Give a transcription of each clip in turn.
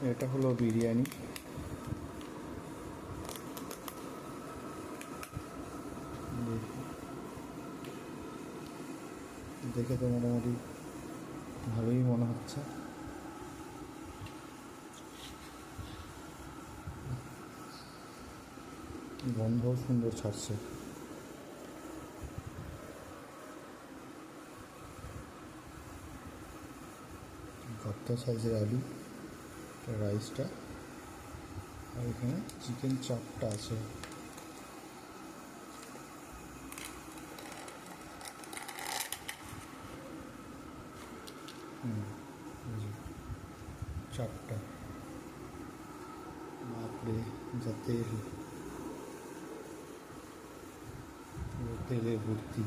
এটা হলো বিরিয়ানি। দেখে তো মোটামুটি ভালোই মনে হচ্ছে। গন্ধও সুন্দর ছাড়ছে। গর্তা সাইজের আলু, রাইসটা, আর এখানে চিকেন চাপটা আছে। চাপটা বাপরে, যা তেল, তেলে ভর্তি।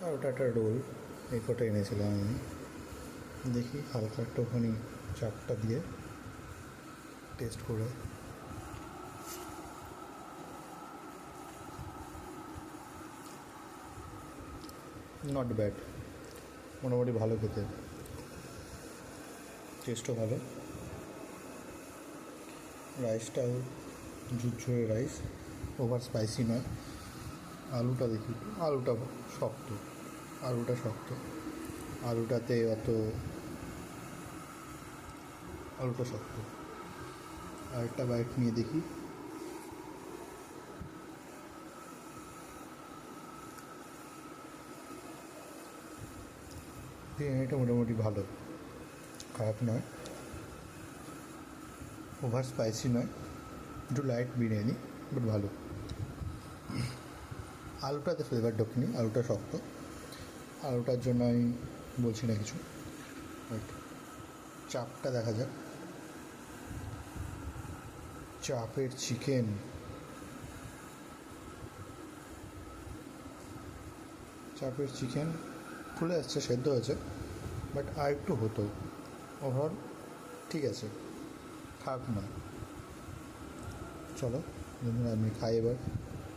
আর ওটা একটা রোল, এই কটা এনেছিলাম আমি। দেখি হালকা একটুখানি চাপটা দিয়ে টেস্ট করে। নট ব্যাড, মোটামুটি ভালো খেতে, টেস্টও ভালো। রাইসটাও ঝুরঝুরে রাইস, ওভার স্পাইসি নয়। আলুটা দেখি, আলুটা শক্ত, আলুটা শক্ত, আলুটাতে অত, আলুটা শক্ত। আরেকটা বাইট নিয়ে দেখি। বিরিয়ানিটা মোটামুটি ভালো, খারাপ নয়, ওভার স্পাইসি নয়, একটু লাইট বিরিয়ানি, বাট ভালো। আলুটাতে ফ্লেভার ঢোকেনি, আলুটা শক্ত, আলুটার জন্য আমি বলছি না কিছু। বাট চাপটা দেখা যাক। চাপের চিকেন, চাপের চিকেন ফুলে আসছে, সেদ্ধ হয়েছে, বাট আর একটু হতো। ওভারঅল ঠিক আছে, খারাপ নয়। চলো আমি খাই এবার।